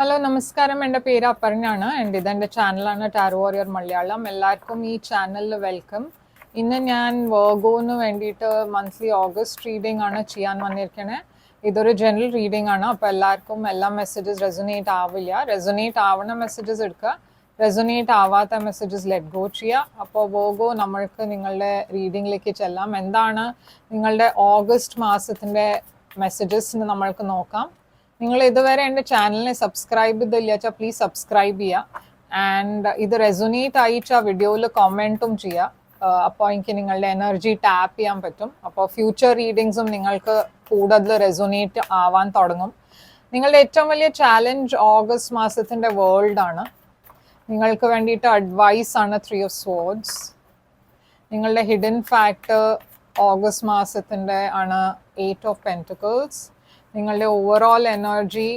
Hello നമസ്കാരം, എൻ്റെ പേര് അപർണയാണ്. ഇതെൻ്റെ ചാനലാണ് ടാരോ വാരിയർ മലയാളം. എല്ലാവർക്കും ഈ ചാനലിൽ വെൽക്കം. ഇന്ന് ഞാൻ വർഗോന് വേണ്ടിയിട്ട് മന്ത്ലി ഓഗസ്റ്റ് റീഡിംഗ് ആണ് ചെയ്യാൻ വന്നിരിക്കണേ. ഇതൊരു ജനറൽ റീഡിംഗ് ആണ്. അപ്പോൾ എല്ലാവർക്കും എല്ലാ മെസ്സേജസ് റെസൊനേറ്റ് ആവില്ല. റെസൊനേറ്റ് ആവുന്ന മെസ്സേജസ് എടുക്കുക, റെസൊനേറ്റ് ആവാത്ത മെസ്സേജസ് ലെറ്റ് ഗോ ചെയ്യുക. അപ്പോൾ വർഗോ, നമ്മൾക്ക് നിങ്ങളുടെ റീഡിങ്ങിലേക്ക് ചെല്ലാം. എന്താണ് നിങ്ങളുടെ ഓഗസ്റ്റ് മാസത്തിൻ്റെ മെസ്സേജസ് നമ്മൾക്ക് നോക്കാം. നിങ്ങൾ ഇതുവരെ എൻ്റെ ചാനലിനെ സബ്സ്ക്രൈബ് ചെയ്തില്ല വെച്ചാൽ പ്ലീസ് സബ്സ്ക്രൈബ് ചെയ്യുക. ആൻഡ് ഇത് റെസൊനേറ്റ് ആയിച്ചാൽ വീഡിയോയിൽ കമൻറ്റും ചെയ്യുക. അപ്പോൾ എനിക്ക് നിങ്ങളുടെ എനർജി ടാപ്പ് ചെയ്യാൻ പറ്റും. അപ്പോൾ ഫ്യൂച്ചർ റീഡിങ്സും നിങ്ങൾക്ക് കൂടുതൽ റെസൊനേറ്റ് ആവാൻ തുടങ്ങും. നിങ്ങളുടെ ഏറ്റവും വലിയ ചാലഞ്ച് ഓഗസ്റ്റ് മാസത്തിൻ്റെ വേൾഡാണ്. നിങ്ങൾക്ക് വേണ്ടിയിട്ട് അഡ്വൈസ് ആണ് 3 of Swords. നിങ്ങളുടെ ഹിഡൻ ഫാക്ടർ ഓഗസ്റ്റ് മാസത്തിൻ്റെ ആണ് 8 of Pentacles. നിങ്ങളുടെ overall energy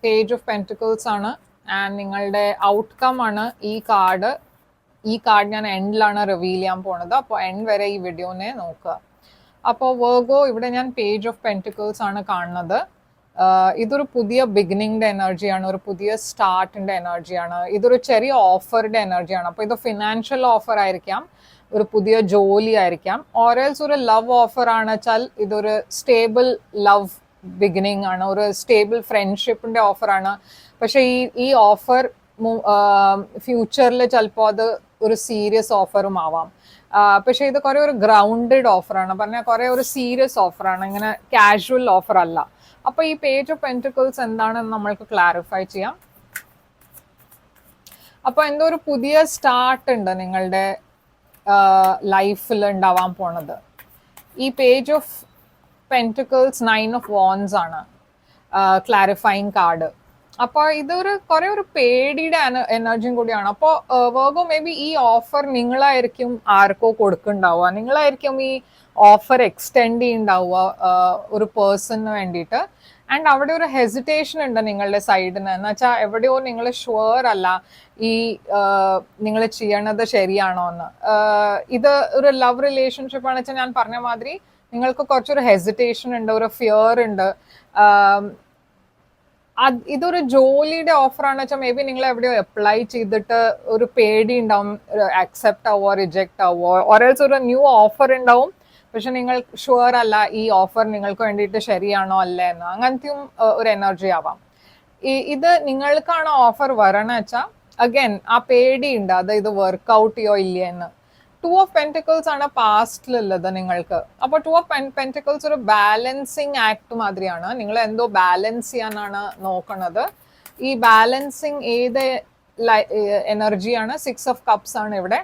page of pentacles ആണ്. ആൻഡ് നിങ്ങളുടെ ഔട്ട്കം ആണ് ഈ കാർഡ് ഞാൻ എൻഡിലാണ് റിവീൽ ചെയ്യാൻ പോണത്. അപ്പോൾ എൻഡ് വരെ ഈ വീഡിയോനെ നോക്കുക. അപ്പോൾ വർഗോ, ഇവിടെ ഞാൻ പേജ് ഓഫ് പെൻറ്റിക്കിൾസ് ആണ് കാണുന്നത്. ഇതൊരു പുതിയ ബിഗിനിങ്ങിൻ്റെ എനർജിയാണ്, ഒരു പുതിയ സ്റ്റാർട്ടിൻ്റെ എനർജിയാണ്. ഇതൊരു ചെറിയ ഓഫറുടെ എനർജിയാണ്. അപ്പോൾ ഇത് ഫിനാൻഷ്യൽ ഓഫർ ആയിരിക്കാം, ഒരു പുതിയ ജോലി ആയിരിക്കാം, ഓറൽസ് ഒരു ലവ് ഓഫർ ആണ് വെച്ചാൽ ഇതൊരു സ്റ്റേബിൾ ലവ് ബിഗിനിങ് ആണ്, ഒരു സ്റ്റേബിൾ ഫ്രണ്ട്ഷിപ്പിൻ്റെ ഓഫറാണ്. പക്ഷേ ഈ ഓഫർ ഫ്യൂച്ചറിൽ ചിലപ്പോൾ അത് ഒരു സീരിയസ് ഓഫറും ആവാം. പക്ഷേ ഇത് കുറേ ഒരു ഗ്രൗണ്ടഡ് ഓഫറാണ്, പറഞ്ഞാൽ കുറേ ഒരു സീരിയസ് ഓഫറാണ്, ഇങ്ങനെ കാഷ്വൽ ഓഫർ അല്ല. അപ്പോൾ ഈ പേജ് ഓഫ് പെൻറ്റിക്കിൾസ് എന്താണെന്ന് നമ്മൾക്ക് ക്ലാരിഫൈ ചെയ്യാം. അപ്പോൾ എന്തോ ഒരു പുതിയ സ്റ്റാർട്ട് ഉണ്ട് നിങ്ങളുടെ ലൈഫിൽ ഉണ്ടാവാൻ പോണത്. ഈ page of pentacles 9 of Wands ആണ് ക്ലാരിഫൈങ് കാർഡ്. അപ്പോൾ ഇതൊരു കുറേ ഒരു പേടിയുടെ എനർജിയും കൂടിയാണ്. അപ്പോൾ വർഗോ, മേ ബി ഈ ഓഫർ നിങ്ങളായിരിക്കും ആർക്കോ കൊടുക്കുന്നുണ്ടാവുക, നിങ്ങളായിരിക്കും ഈ ഓഫർ എക്സ്റ്റെൻഡ് ചെയ്യുന്നുണ്ടാവുക ഒരു പേഴ്സണിന് വേണ്ടിയിട്ട്. ആൻഡ് അവിടെ ഒരു ഹെസിറ്റേഷൻ ഉണ്ട് നിങ്ങളുടെ സൈഡിന്, എന്ന് വെച്ചാൽ എവിടെയോ നിങ്ങൾ ഷുവർ അല്ല ഈ നിങ്ങൾ ചെയ്യണത് ശരിയാണോ എന്ന്. ഇത് ഒരു ലവ് റിലേഷൻഷിപ്പ് ആണെന്ന് വെച്ചാൽ ഞാൻ പറഞ്ഞ മാതിരി നിങ്ങൾക്ക് കുറച്ചൊരു ഹെസിറ്റേഷൻ ഉണ്ട്, ഒരു ഫിയർ ഉണ്ട്. ഇതൊരു ജോലിയുടെ ഓഫറാണെന്ന് വെച്ചാൽ മേ ബി നിങ്ങൾ എവിടെയോ അപ്ലൈ ചെയ്തിട്ട് ഒരു പേടി ഉണ്ടാവും, അക്സെപ്റ്റ് ആവോ റിജക്റ്റ് ആവോ, ഓരൽസ് ഒരു ന്യൂ ഓഫർ ഉണ്ടാവും. പക്ഷെ നിങ്ങൾ ഷുവർ അല്ല ഈ ഓഫർ നിങ്ങൾക്ക് വേണ്ടിയിട്ട് ശരിയാണോ അല്ലേ എന്ന്. അങ്ങനത്തെയും ഒരു എനർജി ആവാം. ഇത് നിങ്ങൾക്കാണ് ഓഫർ വരണം വെച്ചാൽ അഗൈൻ ആ പേടി ഉണ്ട്, അത് ഇത് വർക്ക്ഔട്ട് ചെയ്യോ ഇല്ലേ എന്ന്. 2 of Pentacles ആണ് പാസ്റ്റിലുള്ളത് നിങ്ങൾക്ക്. അപ്പോൾ 2 of Pentacles ഒരു ബാലൻസിങ് ആക്ട് മാതിരിയാണ്. നിങ്ങൾ എന്തോ ബാലൻസ് ചെയ്യാനാണ് നോക്കണത്. ഈ ബാലൻസിങ് ഏത് എനർജിയാണ്? 6 of Cups ആണ് ഇവിടെ.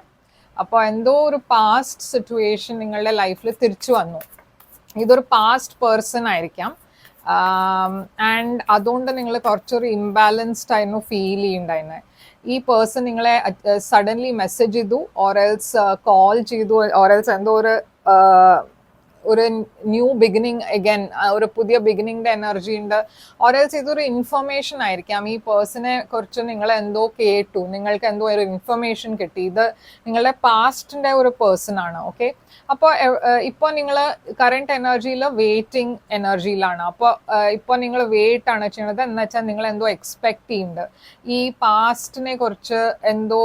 അപ്പോൾ എന്തോ ഒരു പാസ്റ്റ് സിറ്റുവേഷൻ നിങ്ങളുടെ ലൈഫിൽ തിരിച്ചു വന്നു. ഇതൊരു പാസ്റ്റ് പേഴ്സൺ ആയിരിക്കാം. ആൻഡ് അതുകൊണ്ട് നിങ്ങൾ കുറച്ചൊരു ഇംബാലൻസ്ഡ് ആയിരുന്നു ഫീൽ ചെയ്യുന്നുണ്ടായിരുന്നെ. ഈ പേഴ്സൺ നിങ്ങളെ സഡൻലി മെസ്സേജ് ചെയ്തു, ഓറൽസ് കോൾ ചെയ്തു, ഓറൽസ് എന്തോ ഒരു ന്യൂ ബിഗിനിങ് അഗൈൻ, ഒരു പുതിയ ബിഗിനിങ്ങിൻ്റെ എനർജി ഉണ്ട്. ഓറൽസ് ഇതൊരു ഇൻഫർമേഷൻ ആയിരിക്കാം. ഈ പേഴ്സണെ കുറിച്ച് നിങ്ങൾ എന്തോ കേട്ടു, നിങ്ങൾക്ക് എന്തോ ഒരു ഇൻഫർമേഷൻ കിട്ടി. ഇത് നിങ്ങളുടെ പാസ്റ്റിൻ്റെ ഒരു പേഴ്സൺ ആണ്. ഓക്കെ, അപ്പോൾ ഇപ്പോൾ നിങ്ങൾ കറണ്ട് എനർജിയിൽ വെയിറ്റിംഗ് എനർജിയിലാണ്. അപ്പോൾ ഇപ്പോൾ നിങ്ങൾ വെയിറ്റ് ആണ് ചെയ്യുന്നത് എന്ന് വെച്ചാൽ നിങ്ങൾ എന്തോ എക്സ്പെക്ട് ചെയ്യുന്നുണ്ട്. ഈ പാസ്റ്റിനെ കുറിച്ച് എന്തോ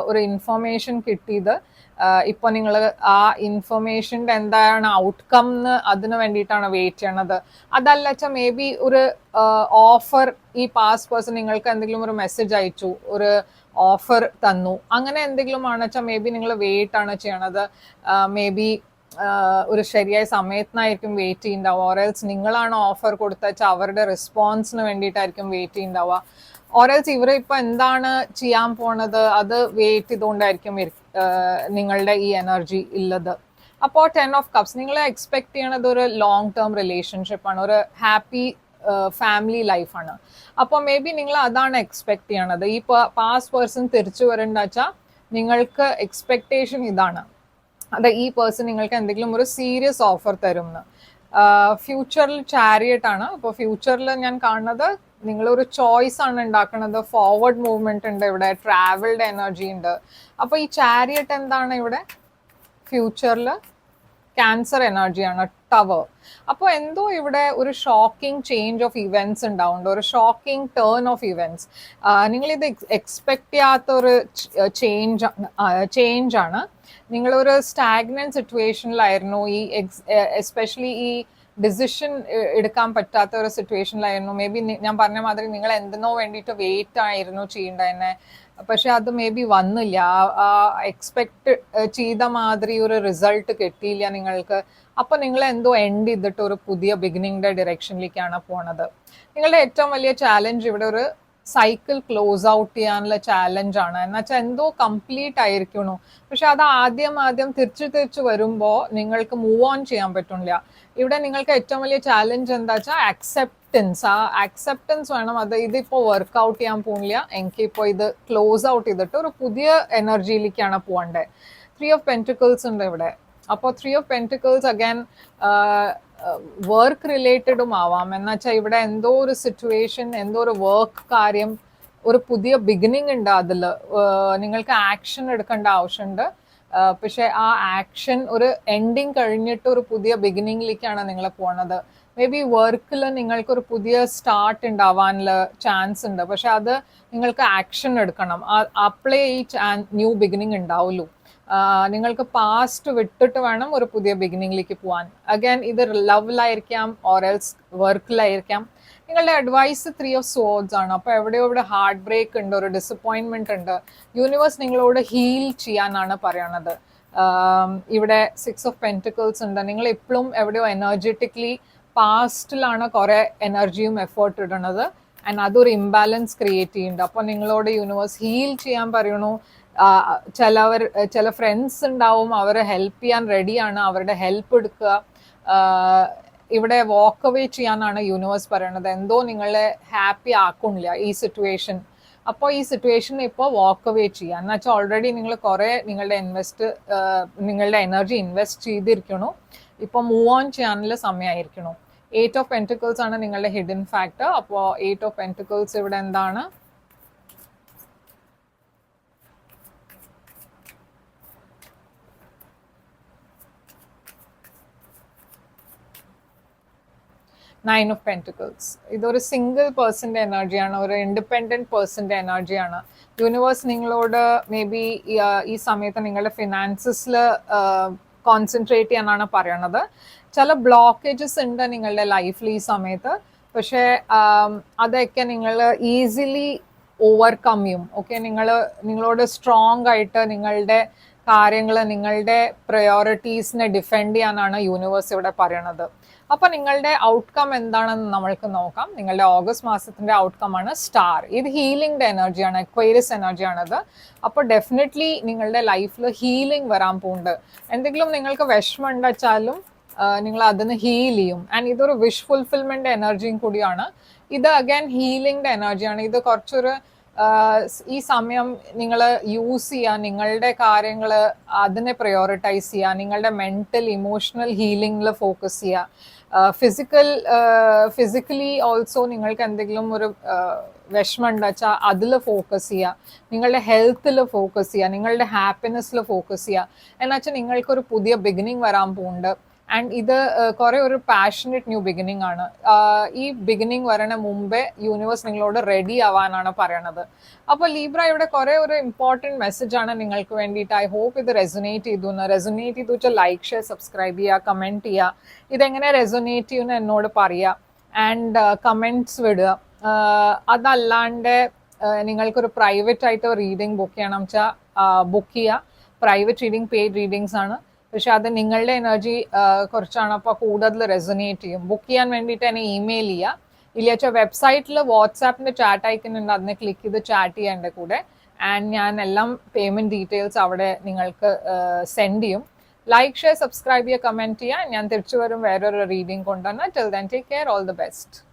ഒരു ഇൻഫർമേഷൻ കിട്ടിയത്. ഇപ്പോൾ നിങ്ങൾ ആ ഇൻഫർമേഷൻ്റെ എന്താണ് ഔട്ട്കം എന്ന് അതിന് വേണ്ടിയിട്ടാണ് വെയിറ്റ് ചെയ്യണത്. അതല്ല വെച്ചാൽ മേ ബി ഒരു ഓഫർ, ഈ പാസ്റ്റ് പേഴ്സൺ നിങ്ങൾക്ക് എന്തെങ്കിലും ഒരു മെസ്സേജ് അയച്ചു, ഒരു ഓഫർ തന്നു, അങ്ങനെ എന്തെങ്കിലും ആണ് വെച്ചാൽ മേ ബി നിങ്ങൾ വെയിറ്റ് ആണ് ചെയ്യണത്. മേ ബി ഒരു ശരിയായ സമയത്തിനായിരിക്കും വെയിറ്റ് ചെയ്യുന്നുണ്ടാവുക. ഓറൽസ് നിങ്ങളാണ് ഓഫർ കൊടുത്ത വെച്ചാൽ അവരുടെ റെസ്പോൺസിന് വേണ്ടിയിട്ടായിരിക്കും വെയിറ്റ് ചെയ്യുന്നുണ്ടാവുക. ഓറൽസ് ഇവർ ഇപ്പോൾ എന്താണ് ചെയ്യാൻ പോണത് അത് വെയിറ്റ് ചെയ്തുകൊണ്ടായിരിക്കും നിങ്ങളുടെ ഈ എനർജി ഉള്ളത്. അപ്പോൾ 10 of Cups നിങ്ങൾ എക്സ്പെക്ട് ചെയ്യണത് ഒരു ലോങ് ടേം റിലേഷൻഷിപ്പാണ്, ഒരു ഹാപ്പി ഫാമിലി ലൈഫാണ്. അപ്പോൾ മേ ബി നിങ്ങൾ അതാണ് എക്സ്പെക്ട് ചെയ്യണത്. ഈ പാസ്റ്റ് പേഴ്സൺ തിരിച്ചു വരേണ്ട വെച്ചാൽ നിങ്ങൾക്ക് എക്സ്പെക്ടേഷൻ ഇതാണ്, അത് ഈ പേഴ്സൺ നിങ്ങൾക്ക് എന്തെങ്കിലും ഒരു സീരിയസ് ഓഫർ തരും എന്ന്. ഫ്യൂച്ചറിൽ ചാരിയറ്റ് ആണ്. അപ്പോൾ ഫ്യൂച്ചറിൽ ഞാൻ കാണുന്നത് നിങ്ങളൊരു ചോയ്സ് ആണ് ഉണ്ടാക്കുന്നത്. ഫോർവേഡ് മൂവ്മെന്റ് ഉണ്ട് ഇവിടെ, ട്രാവൽഡ് എനർജി ഉണ്ട്. അപ്പോൾ ഈ ചാരിയറ്റ് എന്താണ് ഇവിടെ ഫ്യൂച്ചറിൽ? ക്യാൻസർ എനർജിയാണ് ടവർ. അപ്പോൾ എന്തോ ഇവിടെ ഒരു ഷോക്കിംഗ് ചേഞ്ച് ഓഫ് ഇവൻറ്റ്സ് ഉണ്ടാവുന്നുണ്ട്, ഒരു ഷോക്കിംഗ് ടേൺ ഓഫ് ഇവൻറ്റ്സ്. നിങ്ങളിത് എക്സ്പെക്ട് ചെയ്യാത്ത ഒരു ചേഞ്ച് ആണ്. നിങ്ങളൊരു സ്റ്റാഗ്നന്റ് സിറ്റുവേഷനിലായിരുന്നു, ഈ എസ്പെഷ്യലി ഈ ഡിസിഷൻ എടുക്കാൻ പറ്റാത്ത ഒരു സിറ്റുവേഷനിലായിരുന്നു. മേ ബി ഞാൻ പറഞ്ഞ മാതിരി നിങ്ങൾ എന്തിനോ വേണ്ടിയിട്ട് വെയിറ്റ് ആയിരുന്നു ചെയ്യേണ്ടതന്നെ, പക്ഷെ അത് മേ ബി വന്നില്ല, എക്സ്പെക്ട് ചെയ്ത മാതിരി ഒരു റിസൾട്ട് കിട്ടിയില്ല നിങ്ങൾക്ക്. അപ്പോൾ നിങ്ങൾ എന്തോ എൻഡ് ചെയ്തിട്ട് ഒരു പുതിയ ബിഗിനിങ്ങിന്റെ ഡിറക്ഷനിലേക്കാണ് പോണത്. നിങ്ങളുടെ ഏറ്റവും വലിയ ചാലഞ്ച് ഇവിടെ ഒരു സൈക്കിൾ ക്ലോസ് ഔട്ട് ചെയ്യാനുള്ള ചാലഞ്ച് ആണ്. എന്നുവെച്ചാൽ എന്തോ കംപ്ലീറ്റ് ആയിരിക്കണു, പക്ഷെ അത് ആദ്യം തിരിച്ചു വരുമ്പോൾ നിങ്ങൾക്ക് മൂവ് ഓൺ ചെയ്യാൻ പറ്റില്ല. ഇവിടെ നിങ്ങൾക്ക് ഏറ്റവും വലിയ ചാലഞ്ച് എന്താ വെച്ചാൽ അക്സെപ്റ്റൻസ്. ആ അക്സെപ്റ്റൻസ് വേണം. അത് ഇതിപ്പോൾ വർക്ക്ഔട്ട് ചെയ്യാൻ പോകുന്നില്ല, എനിക്കിപ്പോൾ ഇത് ക്ലോസ് ഔട്ട് ചെയ്തിട്ട് ഒരു പുതിയ എനർജിയിലേക്കാണ് പോകേണ്ടത്. 3 of Pentacles ഉണ്ട് ഇവിടെ. അപ്പോൾ 3 of Pentacles അഗൈൻ വർക്ക് റിലേറ്റഡും ആവാം. എന്നുവെച്ചാൽ ഇവിടെ എന്തോ ഒരു സിറ്റുവേഷൻ, എന്തോ ഒരു വർക്ക് കാര്യം, ഒരു പുതിയ ബിഗിനിങ് ഉണ്ട്. അതിൽ നിങ്ങൾക്ക് ആക്ഷൻ എടുക്കേണ്ട ആവശ്യമുണ്ട്. പക്ഷെ ആ ആക്ഷൻ ഒരു എൻഡിങ് കഴിഞ്ഞിട്ട് ഒരു പുതിയ ബിഗിനിങ്ങിലേക്കാണ് നിങ്ങൾ പോണത്. മേ ബി വർക്കിൽ നിങ്ങൾക്കൊരു പുതിയ സ്റ്റാർട്ട് ഉണ്ടാവാനുള്ള ചാൻസ് ഉണ്ട്, പക്ഷെ അത് നിങ്ങൾക്ക് ആക്ഷൻ എടുക്കണം. അപ്പോഴേ ഈ ന്യൂ ബിഗിനിങ് ഉണ്ടാവുള്ളൂ. നിങ്ങൾക്ക് പാസ്റ്റ് വിട്ടിട്ട് വേണം ഒരു പുതിയ ബിഗിനിങ്ങിലേക്ക് പോകാൻ. അഗൈൻ ഇത് ലവിലായിരിക്കാം ഓർ എൽസ് വർക്കിലായിരിക്കാം. നിങ്ങളുടെ അഡ്വൈസ് 3 of Swords ആണ്. അപ്പോൾ എവിടെയോ ഇവിടെ ഹാർട്ട് ബ്രേക്ക് ഉണ്ട്, ഒരു ഡിസപ്പോയിൻമെന്റ് ഉണ്ട്. യൂണിവേഴ്സ് നിങ്ങളോട് ഹീൽ ചെയ്യാനാണ് പറയണത്. ഇവിടെ 6 of Pentacles ഉണ്ട്. നിങ്ങൾ ഇപ്പോഴും എവിടെയോ എനർജറ്റിക്കലി പാസ്റ്റിലാണ് കുറെ എനർജിയും എഫേർട്ട് ഇടുന്നത്, ആൻഡ് അതൊരു ഇംബാലൻസ് ക്രിയേറ്റ് ചെയ്യുന്നുണ്ട്. അപ്പോൾ നിങ്ങളോട് യൂണിവേഴ്സ് ഹീൽ ചെയ്യാൻ പറയണു. ചില ഫ്രണ്ട്സ് ഉണ്ടാവും, അവരെ ഹെൽപ്പ് ചെയ്യാൻ റെഡിയാണ്, അവരുടെ ഹെൽപ്പ് എടുക്കുക. ഇവിടെ വാക്ക് അവേ ചെയ്യാനാണ് യൂണിവേഴ്സ് പറയണത്. എന്തോ നിങ്ങളെ ഹാപ്പി ആക്കുന്നില്ല ഈ സിറ്റുവേഷൻ. അപ്പോൾ ഈ സിറ്റുവേഷൻ ഇപ്പോൾ വാക്ക് അവേ ചെയ്യുക എന്ന് വെച്ചാൽ ഓൾറെഡി നിങ്ങൾ കുറേ നിങ്ങളുടെ എനർജി ഇൻവെസ്റ്റ് ചെയ്തിരിക്കണു. ഇപ്പോൾ മൂവ് ഓൺ ചെയ്യാനുള്ള സമയമായിരിക്കണു. 8 of Pentacles ആണ് നിങ്ങളുടെ ഹിഡൻ ഫാക്ടർ. അപ്പോൾ 8 of Pentacles ഇവിടെ എന്താണ്? Nine of Pentacles. ഇതൊരു സിംഗിൾ പേഴ്സൻ്റെ എനർജിയാണ്, ഒരു ഇൻഡിപെൻഡൻറ്റ് പേഴ്സൻ്റെ എനർജിയാണ്. യൂണിവേഴ്സ് നിങ്ങളോട് മേ ബി ഈ സമയത്ത് നിങ്ങളുടെ ഫിനാൻസസിൽ കോൺസെൻട്രേറ്റ് ചെയ്യാനാണ് പറയണത്. ചില ബ്ലോക്കേജസ് ഉണ്ട് നിങ്ങളുടെ ലൈഫിൽ ഈ സമയത്ത്, പക്ഷേ അതൊക്കെ നിങ്ങൾ ഈസിലി ഓവർകം ചെയ്യും. ഓക്കെ, നിങ്ങളോട് സ്ട്രോങ് ആയിട്ട് നിങ്ങളുടെ കാര്യങ്ങൾ, നിങ്ങളുടെ പ്രയോറിറ്റീസിനെ ഡിഫെൻഡ് ചെയ്യാനാണ് യൂണിവേഴ്സ് ഇവിടെ പറയണത്. അപ്പോൾ നിങ്ങളുടെ ഔട്ട്കം എന്താണെന്ന് നമ്മൾക്ക് നോക്കാം. നിങ്ങളുടെ ഓഗസ്റ്റ് മാസത്തിന്റെ ഔട്ട്കം ആണ് സ്റ്റാർ. ഇത് ഹീലിംഗിന്റെ എനർജിയാണ്, അക്വൈറിയസ് എനർജിയാണത്. അപ്പോൾ ഡെഫിനറ്റ്ലി നിങ്ങളുടെ ലൈഫിൽ ഹീലിംഗ് വരാൻ പോകുന്നുണ്ട്. എന്തെങ്കിലും നിങ്ങൾക്ക് വിഷമം ഉണ്ടെച്ചാലും നിങ്ങൾ അതിന് ഹീൽ ചെയ്യും. ആൻഡ് ഇതൊരു വിഷ് ഫുൾഫിൽമെന്റ് എനർജിയും കൂടിയാണ്. ഇത് അഗൈൻ ഹീലിംഗിന്റെ എനർജിയാണ്. ഇത് കുറച്ചൊരു ഈ സമയം നിങ്ങൾ യൂസ് ചെയ്യുക, നിങ്ങളുടെ കാര്യങ്ങൾ അതിനെ പ്രയോറിറ്റൈസ് ചെയ്യുക, നിങ്ങളുടെ മെന്റൽ ഇമോഷണൽ ഹീലിംഗിൽ ഫോക്കസ് ചെയ്യുക. ഫിസിക്കലി ഓൾസോ നിങ്ങൾക്ക് എന്തെങ്കിലും ഒരു വിഷമം ഉണ്ടെച്ചാൽ അതിൽ ഫോക്കസ് ചെയ്യുക, നിങ്ങളുടെ ഹെൽത്തിൽ ഫോക്കസ് ചെയ്യുക, നിങ്ങളുടെ ഹാപ്പിനെസ്സിൽ ഫോക്കസ് ചെയ്യുക. എന്നുവെച്ചാൽ നിങ്ങൾക്കൊരു പുതിയ ബിഗിനിങ് വരാൻ പോകുന്നുണ്ട്. ആൻഡ് ഇത് കുറെ ഒരു പാഷനറ്റ് ന്യൂ ബിഗിനിങ് ആണ്. ഈ ബിഗിനിങ് വരണ മുമ്പേ യൂണിവേഴ്സ് നിങ്ങളോട് റെഡി ആവാനാണ് പറയണത്. അപ്പോൾ ലീബ്ര ഇവിടെ കുറെ ഒരു ഇമ്പോർട്ടൻറ്റ് മെസ്സേജ് ആണ് നിങ്ങൾക്ക് വേണ്ടിയിട്ട്. ഐ ഹോപ്പ് ഇത് റെസൊനേറ്റ് ചെയ്തു വെച്ചാൽ ലൈക്ക്, ഷെയർ, സബ്സ്ക്രൈബ് ചെയ്യുക, കമൻറ്റ് ചെയ്യുക. ഇതെങ്ങനെ റെസൊനേറ്റ് ചെയ്യുന്ന എന്നോട് പറയുക. ആൻഡ് കമൻറ്റ്സ് വിടുക. അതല്ലാണ്ട് നിങ്ങൾക്കൊരു പ്രൈവറ്റ് ആയിട്ട് റീഡിങ് ബുക്ക് ചെയ്യണം വെച്ചാൽ ബുക്ക് ചെയ്യുക. പ്രൈവറ്റ് റീഡിങ് പെയ്ഡ് റീഡിങ്സ് ആണ്, പക്ഷെ അത് നിങ്ങളുടെ എനർജി കുറച്ചാണ്, അപ്പോൾ കൂടുതൽ റെസൊനേറ്റ് ചെയ്യും. ബുക്ക് ചെയ്യാൻ വേണ്ടിയിട്ട് എന്നെ ഇമെയിൽ ചെയ്യുക. ഇല്ലാച്ച വെബ്സൈറ്റിൽ വാട്സാപ്പിൻ്റെ ചാറ്റ് ഐക്കൺ ഉണ്ട്, അതിനെ ക്ലിക്ക് ചെയ്ത് ചാറ്റ് ചെയ്യാൻ എൻ്റെ കൂടെ. ആൻഡ് ഞാൻ എല്ലാം പേയ്മെൻറ്റ് ഡീറ്റെയിൽസ് അവിടെ നിങ്ങൾക്ക് സെൻഡ് ചെയ്യും. ലൈക്ക്, ഷെയർ, സബ്സ്ക്രൈബ് ചെയ്യുക, കമൻറ്റ് ചെയ്യുക. ഞാൻ തിരിച്ചു വരും വേറൊരു റീഡിങ് കൊണ്ടുവന്ന്. Till then take care, all the best.